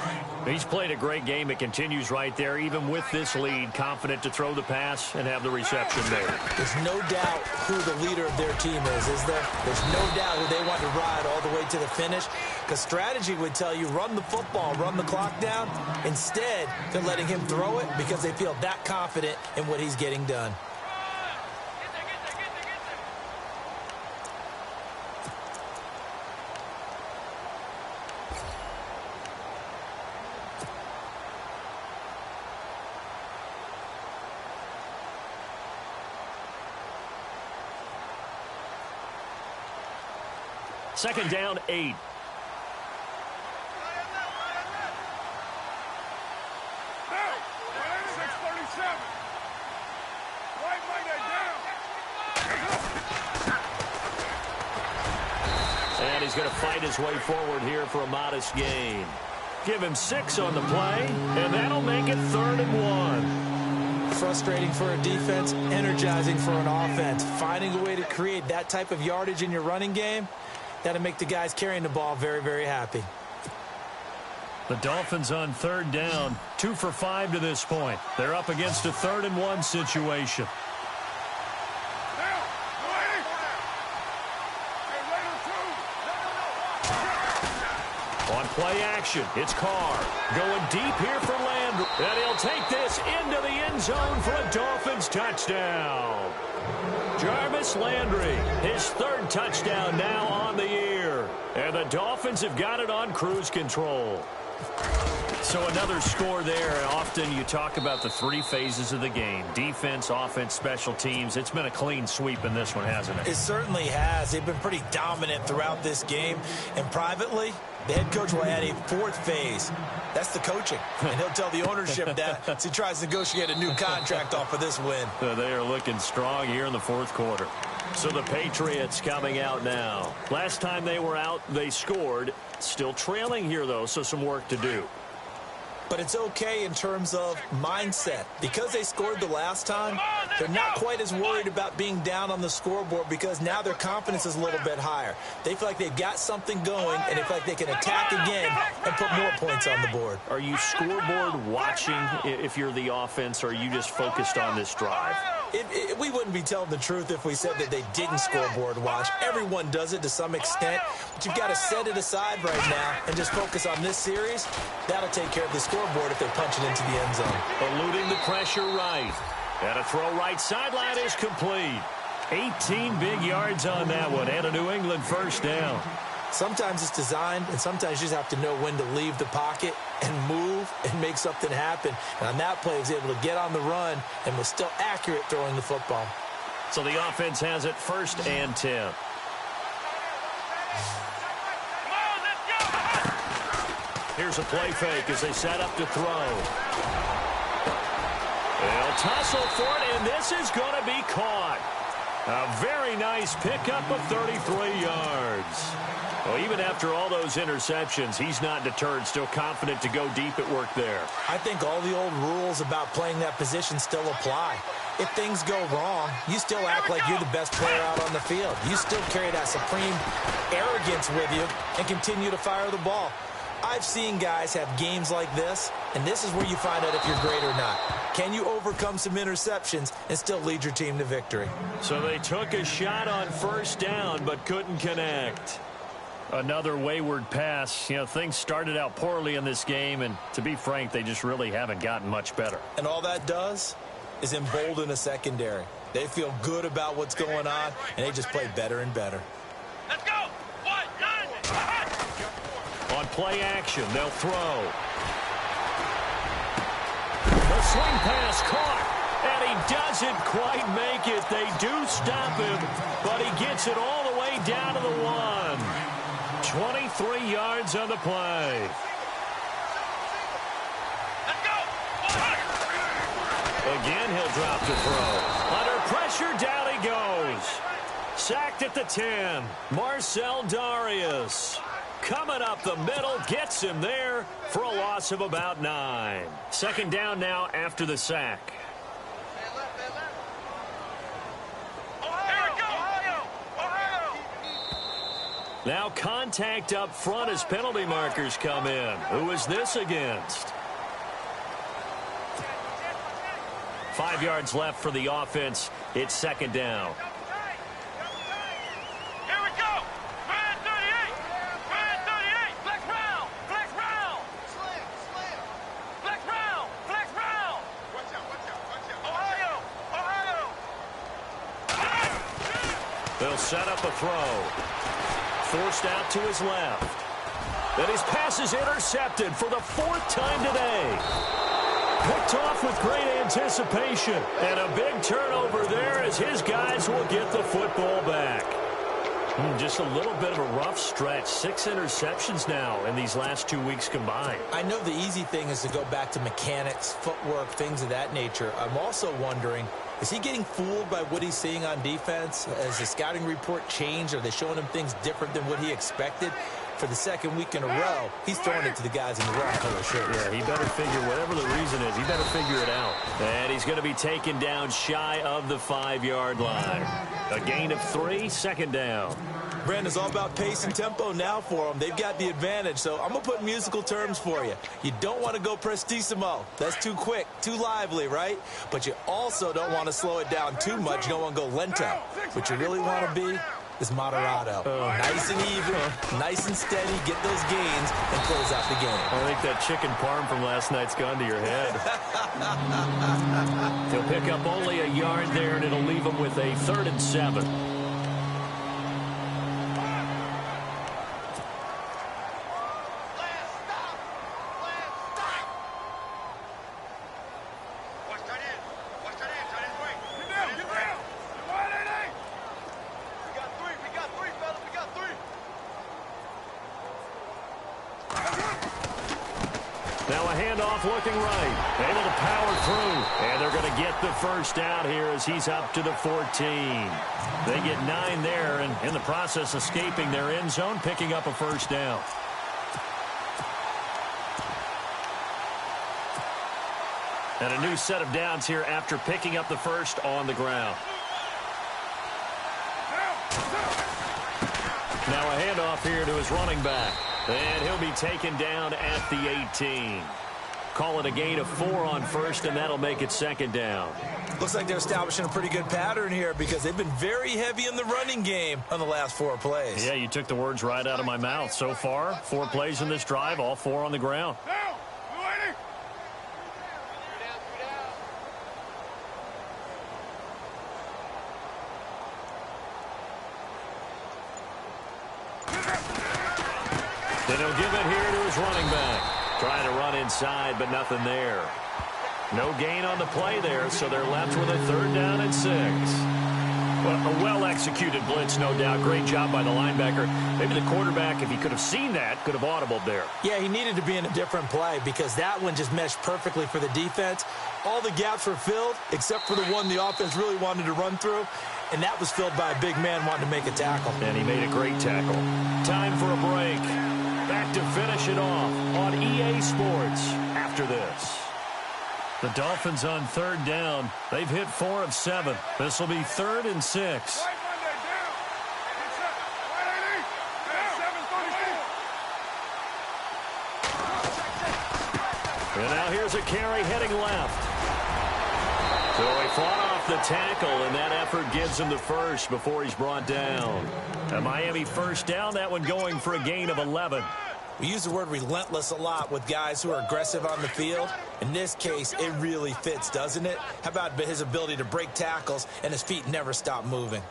He's played a great game. It continues right there, even with this lead. Confident to throw the pass and have the reception there. There's no doubt who the leader of their team is there? There's no doubt who they want to ride all the way to the finish. Because strategy would tell you, run the football, run the clock down. Instead, they're letting him throw it because they feel that confident in what he's getting done. Second down, 8. And he's going to fight his way forward here for a modest gain. Give him 6 on the play, and that'll make it 3rd and 1. Frustrating for a defense, energizing for an offense. Finding a way to create that type of yardage in your running game, that'll make the guys carrying the ball very, very happy. The Dolphins on 3rd down, 2 for 5 to this point. They're up against a 3rd and 1 situation. On play action, it's Carr. Going deep here for Landry. And he'll take this into the end zone for a Dolphins touchdown. Jarvis Landry, his 3rd touchdown now on the year. And the Dolphins have got it on cruise control. So another score there. Often you talk about the 3 phases of the game. Defense, offense, special teams. It's been a clean sweep in this one, hasn't it? It certainly has. They've been pretty dominant throughout this game. And privately, the head coach will add a 4th phase. That's the coaching. And he'll tell the ownership that as he tries to negotiate a new contract off of this win. They are looking strong here in the 4th quarter. So the Patriots coming out now. Last time they were out, they scored. Still trailing here, though, so some work to do. But it's okay in terms of mindset. Because they scored the last time, they're not quite as worried about being down on the scoreboard because now their confidence is a little bit higher. They feel like they've got something going, and they feel like they can attack again and put more points on the board. Are you scoreboard watching if you're the offense, or are you just focused on this drive? We we wouldn't be telling the truth if we said that they didn't scoreboard watch. Everyone does it to some extent, but you've got to set it aside right now and just focus on this series. That'll take care of the scoreboard if they punch it into the end zone. Eluding the pressure right. And a throw right sideline is complete. 18 big yards on that one, and a New England first down. Sometimes it's designed, and sometimes you just have to know when to leave the pocket and move and make something happen. And on that play, he was able to get on the run and was still accurate throwing the football. So the offense has it 1st and 10. Here's a play fake as they set up to throw. They'll tussle for it, and this is going to be caught. A very nice pickup of 33 yards. Well, even after all those interceptions, he's not deterred, still confident to go deep at work there. I think all the old rules about playing that position still apply. If things go wrong, you still act like you're the best player out on the field. You still carry that supreme arrogance with you and continue to fire the ball. I've seen guys have games like this, and this is where you find out if you're great or not. Can you overcome some interceptions and still lead your team to victory? So they took a shot on 1st down but couldn't connect. Another wayward pass. You know, things started out poorly in this game, and to be frank, they just really haven't gotten much better. And all that does is embolden a secondary. They feel good about what's going on, and they just play better and better. Let's go. 1-9. On play action, they'll throw. The swing pass caught, and he doesn't quite make it. They do stop him, but he gets it all the way down to the 1. 23 yards on the play. Let's go. Again, he'll drop the throw. Under pressure, down he goes. Sacked at the 10. Marcel Darius. Coming up the middle, gets him there for a loss of about 9. 2nd down now after the sack. Now contact up front as penalty markers come in. Who is this against? 5 yards left for the offense. It's 2nd down. Here we go. Man 38. Man 38. Flex round. Flex round. Flex round. Flex round. Watch out. Ohio. They'll set up a throw. Forced out to his left. And his pass is intercepted for the 4th time today. Picked off with great anticipation. And a big turnover there as his guys will get the football back. Just a little bit of a rough stretch. 6 interceptions now in these last 2 weeks combined. I know the easy thing is to go back to mechanics, footwork, things of that nature. I'm also wondering, is he getting fooled by what he's seeing on defense? Has the scouting report changed? Are they showing him things different than what he expected? For the 2nd week in a row, he's throwing it to the guys in the wrong color shirts. Yeah, he better figure, whatever the reason is, he better figure it out. And he's going to be taken down shy of the 5-yard line. A gain of 3, 2nd down. Brandon, it's all about pace and tempo now for them. They've got the advantage, so I'm going to put musical terms for you. You don't want to go prestissimo. That's too quick, too lively, right? But you also don't want to slow it down too much. You don't want to go lento. What you really want to be is moderato. Nice and even, nice and steady, get those gains, and close out the game. I think that chicken parm from last night's gone to your head. He'll pick up only a yard there, and it'll leave him with a 3rd and 7. Looking right, able to power through, and they're going to get the 1st down here as he's up to the 14. They get 9 there, and in the process escaping their end zone, picking up a 1st down. And a new set of downs here after picking up the 1st on the ground. Now a handoff here to his running back, and he'll be taken down at the 18. call it a gain of 4 on first, and that'll make it second down. Looks like they're establishing a pretty good pattern here because they've been very heavy in the running game on the last 4 plays. Yeah, you took the words right out of my mouth. So far, 4 plays in this drive, all 4 on the ground. Then he'll give it here to his running back. Trying to run inside, but nothing there. No gain on the play there, so they're left with a 3rd down and 6. Well, a well-executed blitz, no doubt. Great job by the linebacker. Maybe the quarterback, if he could have seen that, could have audibled there. Yeah, he needed to be in a different play because that one just meshed perfectly for the defense. All the gaps were filled except for the one the offense really wanted to run through, and that was filled by a big man wanting to make a tackle. And he made a great tackle. Time for a break. Back to finish it off on EA Sports after this. The Dolphins on 3rd down. They've hit 4 of 7. This will be 3rd and 6. And now here's a carry heading left. So he fought off the tackle, and that effort gives him the first before he's brought down. A Miami 1st down, that one going for a gain of 11. We use the word relentless a lot with guys who are aggressive on the field. In this case, it really fits, doesn't it? How about his ability to break tackles and his feet never stop moving?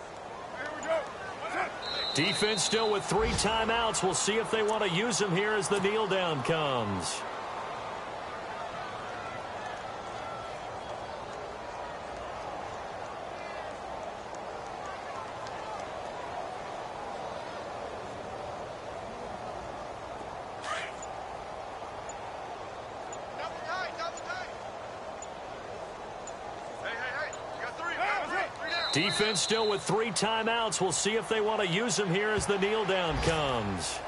Defense still with 3 timeouts. We'll see if they want to use them here as the kneel down comes. Defense still with 3 timeouts. We'll see if they want to use them here as the kneel down comes.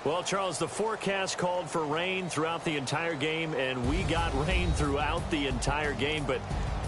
Well, Charles, the forecast called for rain throughout the entire game, and we got rain throughout the entire game. But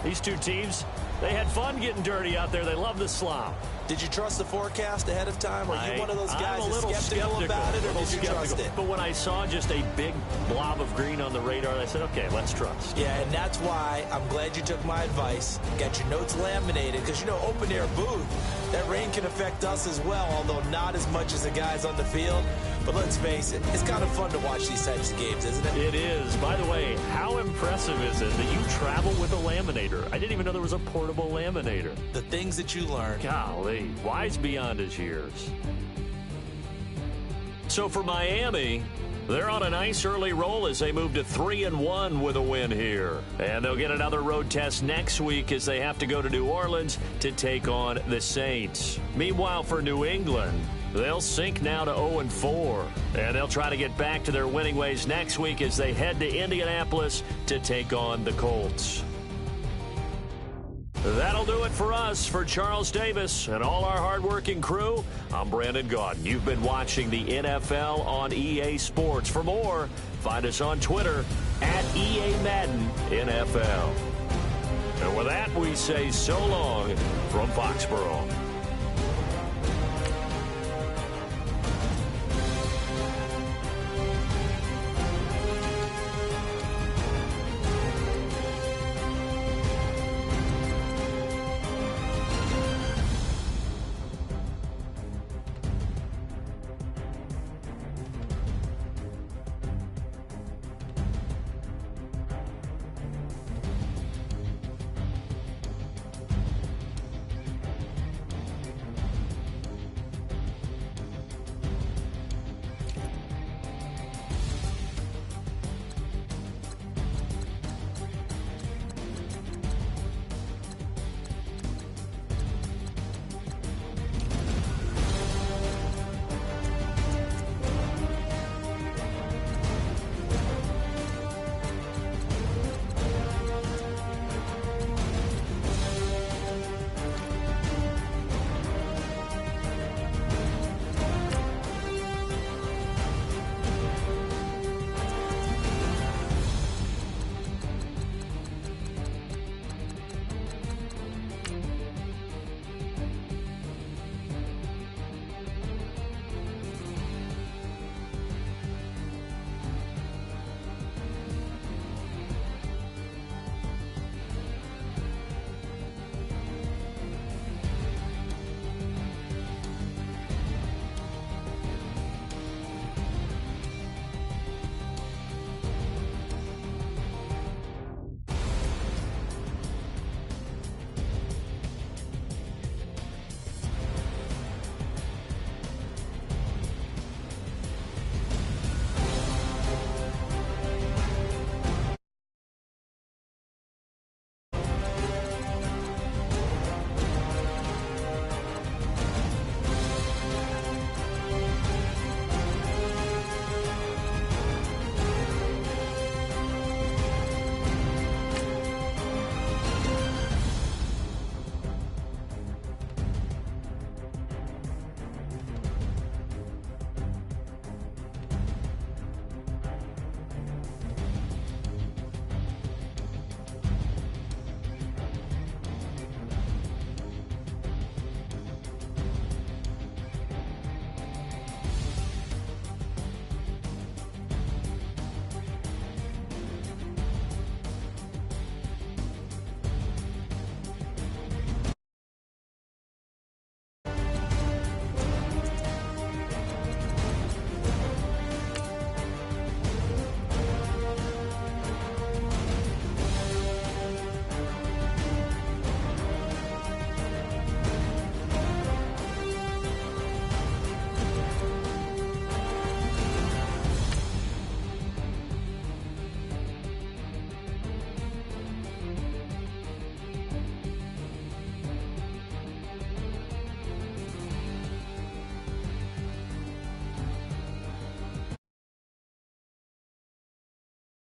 these two teams, they had fun getting dirty out there. They love the slop. Did you trust the forecast ahead of time? Are you one of those guys that's skeptical about it, or did you trust it? But when I saw just a big blob of green on the radar, I said, okay, let's trust. Yeah, and that's why I'm glad you took my advice. Got your notes laminated, because, you know, open-air booth, that rain can affect us as well, although not as much as the guys on the field. But let's face it, it's kind of fun to watch these types of games, isn't it? It is. By the way, how impressive is it that you travel with a laminator? I didn't even know there was a portable laminator. The things that you learn. Golly, wise beyond his years. So for Miami, they're on a nice early roll as they move to 3-1 with a win here. And they'll get another road test next week as they have to go to New Orleans to take on the Saints. Meanwhile, for New England, they'll sink now to 0-4. And they'll try to get back to their winning ways next week as they head to Indianapolis to take on the Colts. That'll do it for us. For Charles Davis and all our hardworking crew, I'm Brandon Gaudin. You've been watching the NFL on EA Sports. For more, find us on Twitter at EA Madden NFL. And with that, we say so long from Foxborough.